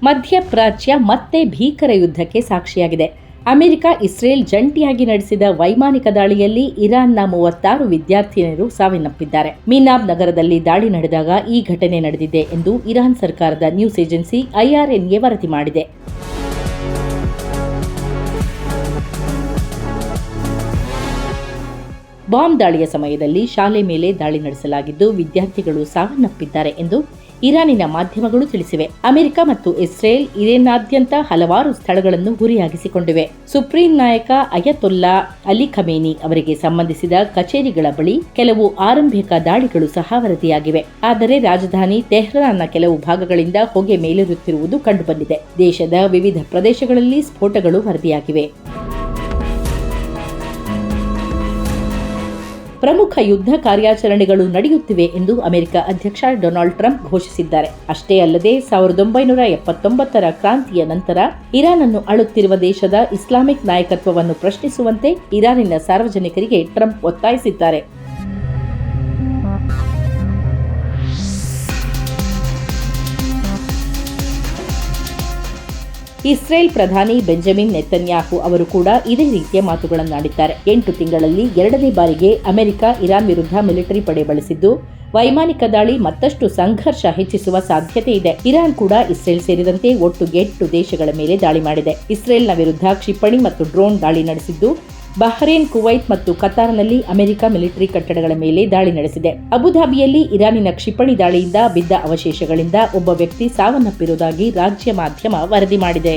ಮಧ್ಯಪ್ರಾಚ್ಯ ಮತ್ತೆ ಭೀಕರ ಯುದ್ಧಕ್ಕೆ ಸಾಕ್ಷಿಯಾಗಿದೆ. ಅಮೆರಿಕ ಇಸ್ರೇಲ್ ಜಂಟಿಯಾಗಿ ನಡೆಸಿದ ವೈಮಾನಿಕ ದಾಳಿಯಲ್ಲಿ ಇರಾನ್ನ 36 ವಿದ್ಯಾರ್ಥಿನಿಯರು ಸಾವನ್ನಪ್ಪಿದ್ದಾರೆ. ಮೀನಾಬ್ ನಗರದಲ್ಲಿ ದಾಳಿ ನಡೆದಾಗ ಈ ಘಟನೆ ನಡೆದಿದೆ ಎಂದು ಇರಾನ್ ಸರ್ಕಾರದ ನ್ಯೂಸ್ ಏಜೆನ್ಸಿ IRNA ವರದಿ ಮಾಡಿದೆ. ಬಾಂಬ್ ದಾಳಿಯ ಸಮಯದಲ್ಲಿ ಶಾಲೆ ಮೇಲೆ ದಾಳಿ ನಡೆಸಲಾಗಿದ್ದು ವಿದ್ಯಾರ್ಥಿಗಳು ಸಾವನ್ನಪ್ಪಿದ್ದಾರೆ ಎಂದು ಇರಾನಿನ ಮಾಧ್ಯಮಗಳು ತಿಳಿಸಿವೆ. ಅಮೆರಿಕ ಮತ್ತು ಇಸ್ರೇಲ್ ಇರಾನ್ನಾದ್ಯಂತ ಹಲವಾರು ಸ್ಥಳಗಳನ್ನು ಗುರಿಯಾಗಿಸಿಕೊಂಡಿವೆ. ಸುಪ್ರೀಂ ನಾಯಕ ಅಯತೊಲ್ಲಾ ಅಲಿ ಖಮೇನಿ ಅವರಿಗೆ ಸಂಬಂಧಿಸಿದ ಕಚೇರಿಗಳ ಬಳಿ ಕೆಲವು ಆರಂಭಿಕ ದಾಳಿಗಳು ಸಹ ವರದಿಯಾಗಿವೆ. ಆದರೆ ರಾಜಧಾನಿ ತೆಹರಾನ್ನ ಕೆಲವು ಭಾಗಗಳಿಂದ ಹೊಗೆ ಮೇಲೇರುತ್ತಿರುವುದು ಕಂಡುಬಂದಿದೆ. ದೇಶದ ವಿವಿಧ ಪ್ರದೇಶಗಳಲ್ಲಿ ಸ್ಫೋಟಗಳು ವರದಿಯಾಗಿವೆ. ಪ್ರಮುಖ ಯುದ್ಧ ಕಾರ್ಯಾಚರಣೆಗಳು ನಡೆಯುತ್ತಿವೆ ಎಂದು ಅಮೆರಿಕ ಅಧ್ಯಕ್ಷ ಡೊನಾಲ್ಡ್ ಟ್ರಂಪ್ ಘೋಷಿಸಿದ್ದಾರೆ. ಅಷ್ಟೇ ಅಲ್ಲದೆ 1979ರ ಕ್ರಾಂತಿಯ ನಂತರ ಇರಾನ್ ಅನ್ನು ಆಳುತ್ತಿರುವ ದೇಶದ ಇಸ್ಲಾಮಿಕ್ ನಾಯಕತ್ವವನ್ನು ಪ್ರಶ್ನಿಸುವಂತೆ ಇರಾನಿನ ಸಾರ್ವಜನಿಕರಿಗೆ ಟ್ರಂಪ್ ಒತ್ತಾಯಿಸಿದ್ದಾರೆ. ಇಸ್ರೇಲ್ ಪ್ರಧಾನಿ ಬೆಂಜಮಿನ್ ನೆತನ್ಯಾಹು ಅವರು ಕೂಡ ಇದೇ ರೀತಿಯ ಮಾತುಗಳನ್ನಾಡಿದ್ದಾರೆ. 8 ತಿಂಗಳಲ್ಲಿ 2ನೇ ಬಾರಿಗೆ ಅಮೆರಿಕ ಇರಾನ್ ವಿರುದ್ಧ ಮಿಲಿಟರಿ ಪಡೆ ಬಳಸಿದ್ದು ವೈಮಾನಿಕ ದಾಳಿ ಮತ್ತಷ್ಟು ಸಂಘರ್ಷ ಹೆಚ್ಚಿಸುವ ಸಾಧ್ಯತೆ ಇದೆ. ಇರಾನ್ ಕೂಡ ಇಸ್ರೇಲ್ ಸೇರಿದಂತೆ ಒಟ್ಟು 8 ದೇಶಗಳ ಮೇಲೆ ದಾಳಿ ಮಾಡಿದೆ. ಇಸ್ರೇಲ್ನ ವಿರುದ್ಧ ಕ್ಷಿಪಣಿ ಮತ್ತು ಡ್ರೋನ್ ದಾಳಿ ನಡೆಸಿದ್ದು ಬಹ್ರೇನ್, ಕುವೈತ್ ಮತ್ತು ಕತಾರ್ನಲ್ಲಿ ಅಮೆರಿಕ ಮಿಲಿಟರಿ ಕಟ್ಟಡಗಳ ಮೇಲೆ ದಾಳಿ ನಡೆಸಿದೆ. ಅಬುಧಾಬಿಯಲ್ಲಿ ಇರಾನಿನ ಕ್ಷಿಪಣಿ ದಾಳಿಯಿಂದ ಬಿದ್ದ ಅವಶೇಷಗಳಿಂದ ಒಬ್ಬ ವ್ಯಕ್ತಿ ಸಾವನ್ನಪ್ಪಿರುವುದಾಗಿ ರಾಜ್ಯ ಮಾಧ್ಯಮ ವರದಿ ಮಾಡಿದೆ.